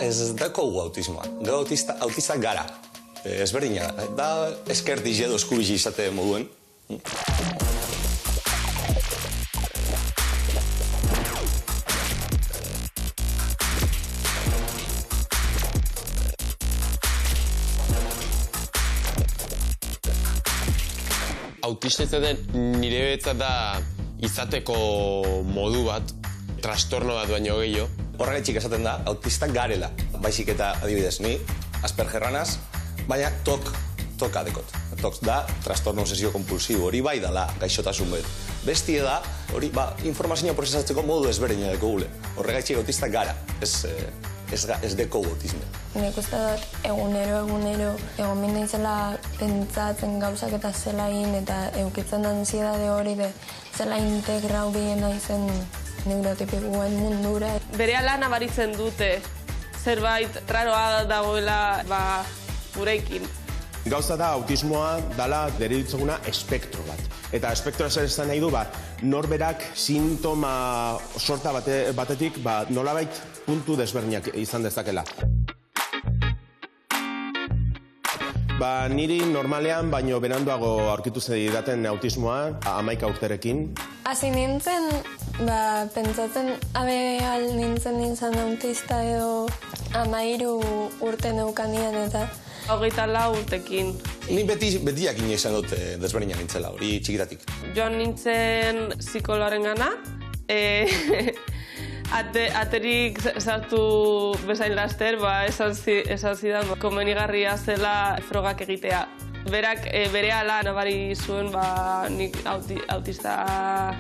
ez dakogu autismoa. Gero autistak gara. Ezberdina da eskertiz edo eskubizi izate moduen. Autista izaten nire betzat da izateko modu bat, trastorno bat baino gehiago. Horregatik esaten da, autistak garela. Baizik eta adibidez, ni Aspergerranaz, baina toka dekot. Tok da, trastorno obsesio kompulsibo, hori bai dala gaixotasun bet. Bestie da, hori, informazioa prozesatzeko modu ezberdina deko gule. Horregatik autistak gara, ez deko autisme. Nik uste dut egunero egon mindaizela pentsatzen gauzak eta zelain eta eukitzen ansiedade hori de zela integrau biena izen neurotipikoen mundura. Berehala nabaritzen dute, zerbait raroa dagoela gurekin. Gauza da, autismoa dala deritzeguna espektro bat. Eta espektroa zer esan nahi du, norberak sintoma sorta batetik nolabait puntu desberdinak izan dezakela. Niri normalean, baino beranduago aurkitu zidaten autismoa, 11 urterekin. Hasi nintzen, pentsatzen abeal nintzen autista edo 13 urte neukanian eta 24 urtekin. Ni beti jakin izan dut desberdina nintzela, hori txikitatik. Joan nintzen psikoloaren gana, aterik sartu bezain laster, esan zidan komenigarria zela frogak egitea. Berak berehala nabari zuen nik autista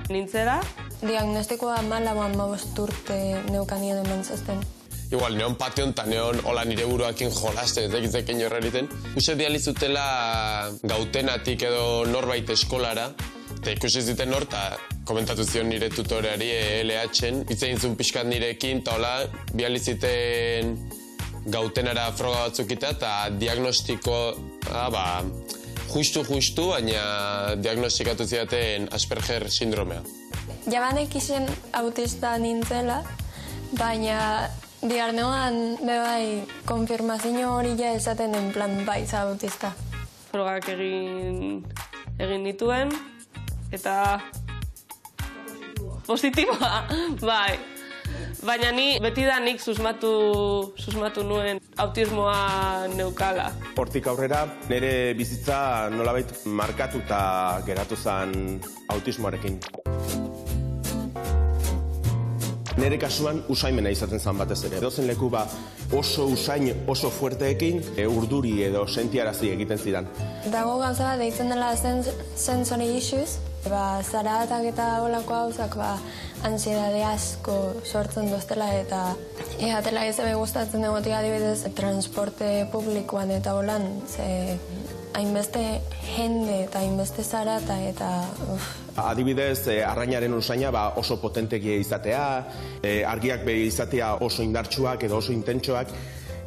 nintzela. Diagnostikoa 14 urte neukanian eman zazten. Igual, neon pateon eta neon hola nire buruakin jolaste, ez dakitzekin jorra eriten. Uste dializutela gautenatik edo norbait eskolara, eta ikusi ziten hor, eta komentatu zion nire tutoreari LH-en, itzein zuen pixkat nirekin, eta hola, bializiten gautenara froga batzukita, eta diagnostikoa, justu, baina diagnostikatu zidaten Asperger sindromea. Jabanek izen autista nintzela, baina biharnean bebai konfirmazio hori ja esaten den plan baiza autista. Frogak egin nituen, eta positiboa, bai. Baina ni beti da nik susmatu nuen autismoa neukala. Hortik aurrera, nire bizitza nolabait markatuta geratu zen autismoarekin. Nere kasuan usaimena izaten zan batez ere. Edozen leku oso usain, oso fuerteekin urduri edo sentiarazi egiten zidan. Dago gauza bat deitzen dela sensory issues. Zaratak eta holako hauzak ansiedade asko sortzen doztela eta ehatela eze gustatzen egotik adibidez transporte publikoan eta holan hainbeste jende eta hainbeste zarata eta Adibidez, arrainaren usaina oso potentegia izatea, argiak izatea oso indartsuak edo oso intentsuak,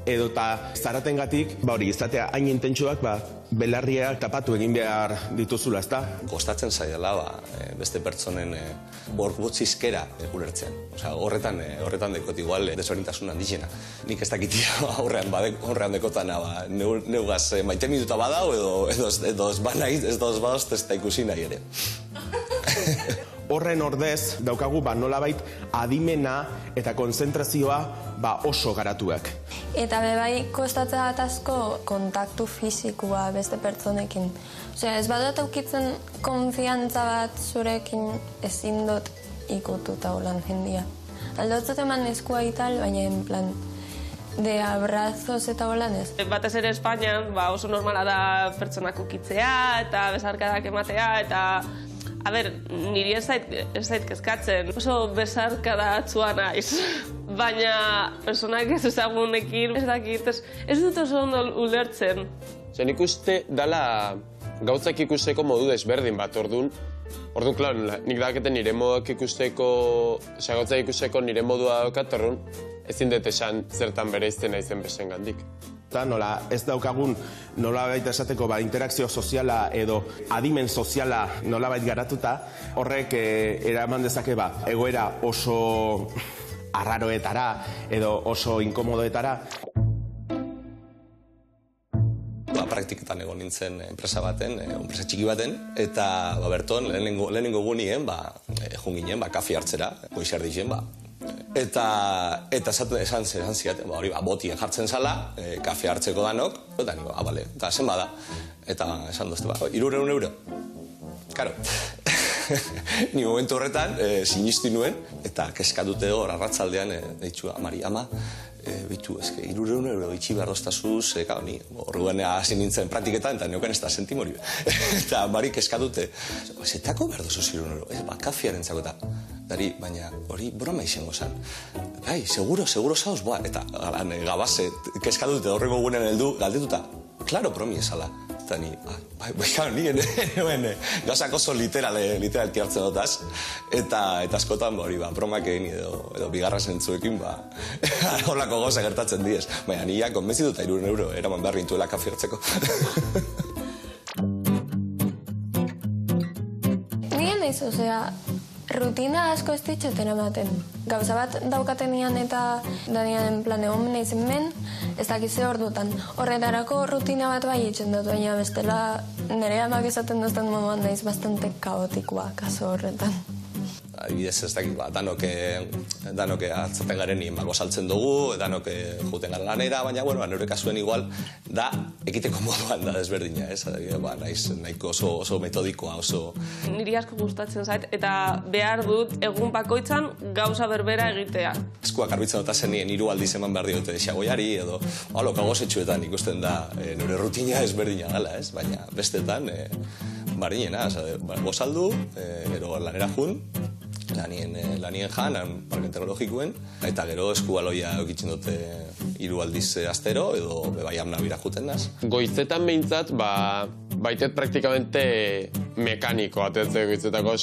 edo eta zaratengatik, hori izatea hain intentsuak, belarriak tapatu egin behar dituzula, ezta? Kostatzen zaidala, beste pertsonen gorputz hizkera ulertzen. Horretan dekot igual desberdintasun handixena. Nik ez dakitia horrean dekotana, neugaz maite minuta badau edo ez banaiz, ez badoz testa ikusi nahi ere. Horren ordez, daukagu nolabait adimena eta konzentrazioa oso garatuak. Eta bebai kostatzea bat asko kontaktu fizikoa beste pertsonekin. Ez badut aukitzen konfiantza bat zurekin ezin dut ikututa holan jendia. Aldotzut eman eskua ital, baina en plan de abrazos eta holan ez. Batez ere Espainian oso normala da pertsonak ukitzea eta besarkadak ematea eta niri ez zait kezkatzen. Oso besarkada atzua naiz. Baina personak ez ezagunekin ez dakit, ez dut oso ondo ulertzen. Nik uste dala gauzak ikusteko modu desberdin bat, orduan, klar, nik daketen nire moduak ikusteko, gauzak ikusteko nire modua daukat, orduan, ezin dut esan zertan bereizten naizen besen gandik. Nola ez daukagun nolabait esateko interakzio soziala edo adimen soziala nolabait garatuta, horrek eraman dezake egoera oso arraroetara edo oso inkomodoetara. Praktiketan egon nintzen enpresa baten, enpresa txiki baten, eta berton lehenengo gunien, joan ginen, kafe hartzera, goizar dizen, eta esan ziaten, hori botien jartzen zala, kafe hartzeko danok, eta niko, bale, eta zen bada, eta esan dozte, 300 euro. Karo, ni momentu horretan sinistu nuen, eta keskatute hor arratzaldean, deitxua, Mari, ama, bitu, 300 euro itxi behar doztazuz, ni horreguan hasi nintzen praktiketan, eta neuken ez da sentimori. Eta Mari keskatute, zetako behar dozuz 300 euro, kafiaren zako eta, dari, baina hori broma izango zen. Bai, seguro zauz, eta gabase keskatute horrego gunen heldu, galdetuta, klaro bromi esala. Eta ni, gauzak oso literalki hartzen dutaz, eta askotan, bromak egin edo bigarra zentzuekin, holako gauza gertatzen diez. Baina, nia konbentzituta 300 euro, eraman behar gintuela kafe hartzeko. Nien naiz, rutina asko ez ditxeten ematen. Gauza bat daukaten nian eta danian plan egon naizen men, ez dakize hor dutan. Horretarako rutina bat bai itxen dut, baina bestela nire amak esaten duzten moduan naiz bastante kaotikoa kaso horretan. Adibidez ez dakit, danok atzaten garen nien saltzen dugu, danok juten gara lanera, baina, nire kasuen igual, da, ekiteko moduan da desberdina, ez? Nahiko oso metodikoa, oso... Niri asko gustatzen zait, eta behar dut egun bakoitzan gauza berbera egitea. Eskuak arbitzen dut zenien 3 aldiz eman behar diote xagoiari, edo, kagozetxuetan ikusten da nire rutina ezberdina gala, ez? Baina bestetan, bardinena, gozaldu, gero lanera jun, lanien jan, parken teknologikoen, eta gero eskubaloia eukitzen dute 3 aldiz astero, edo bebai amna bira juten naz. Goizetan behintzat, baitet praktikamente mekaniko atetzeko goizetako,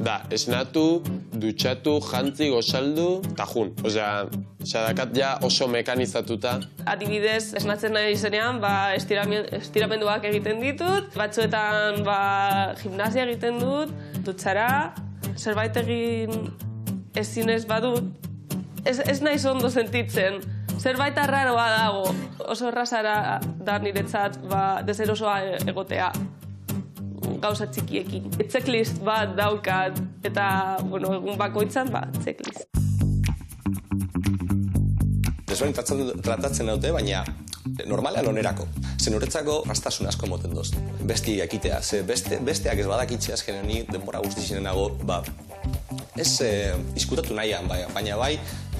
da, esnatu, dutxatu, jantzi, gozaldu, eta jun. Dakat ja oso mekanizatuta. Adibidez, esnatzen nahi zenean, estiramenduak egiten ditut, batzuetan gimnasia egiten dut, dutxara, zerbait egin ezinez badut, ez naiz ondo sentitzen. Zerbait arraroa dago, oso errazara da niretzat deserosoa egotea gauza txikiekin. Checklist bat daukat, eta egun bakoitzan, checklist. Desberdin tratatzen dute, baina normalean onerako. Zenuretzako rastasun asko moten doz. Besti ekitea, besteak ez badakitzea azkenean ni denbora guztizienenago, ez izkutatu nahian, baina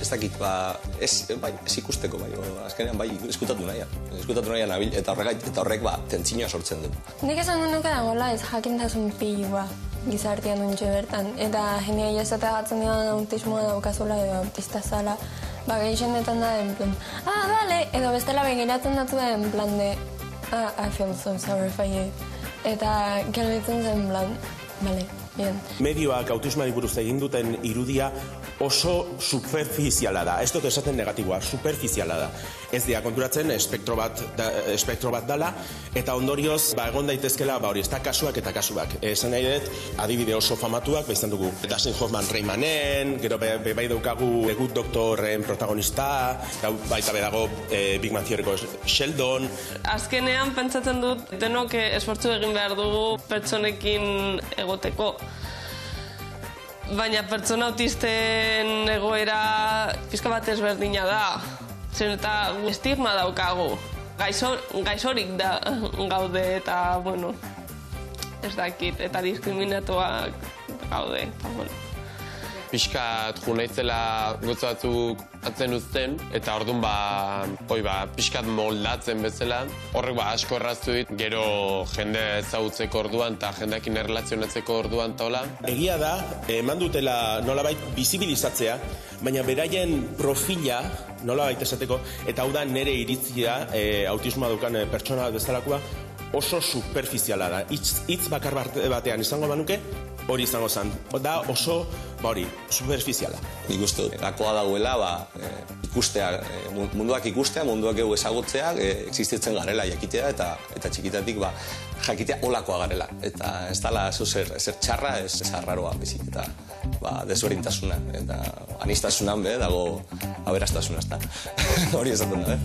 ez dakit, ez ikusteko, azkenean izkutatu nahian nabil, eta horrek tentzinoa sortzen du. Nik esan nuke dagoela ez jakintasun pilua gizartean duntxe bertan, eta jenia jasatea gatzen dian autismoa daukazola edo autista zala, gehixenetan da den plan, bale, edo bestela begiratzen datu den plan de, I feel so sorry for you, eta gelditzen zen plan, bale, bien. Medioak autismoari buruz egin duten irudia oso superficiala da, ez dut esaten negatiboa, superficiala da. Ez dira konturatzen espektro bat dala, eta ondorioz egon daitezkela hori ez da kasuak eta kasuak. Esan nahi dut, adibide oso famatuak, izan dugu Dustin Hoffman Raymanen, gero bai daukagu The Good Doctorren protagonista, baita bedago Big Bang Theoryko Sheldon. Azkenean pentsatzen dut denok esfortzu egin behar dugu pertsonekin egoteko. Baina pertsona autisten egoera pizka bat ezberdina da. Zer eta estigma daukagu. Gaixorik da gaude eta, ez dakit, eta diskriminatuak gaude. Piskat junaitzela gotzatzuk atzen uzten, eta orduan piskat moldatzen bezala. Horrek asko erraztu dit, gero jende ezagutzeko orduan eta jendeakin erlazionatzeko orduan taola. Egia da, eman dutela nolabait bizibilizatzea, baina beraien profila, nolabait esateko, eta hau da nire iritzia autismoa dukan pertsona bezalakoa, oso superficiala da. Hitz bakar batean izango banuke, hori izango zen. Da oso, superficiala. Nik uste dut, gakoa dagoela, ikustea, munduak ikustea, munduak egu ezagutzea, existitzen garela jakitea, eta txikitatik jakitea olakoa garela. Eta ez dala ezer txarra, ez arraroa, bizik, eta desberdintasuna. Eta anistasunan dago aberastasuna, ez da. Hori esaten da,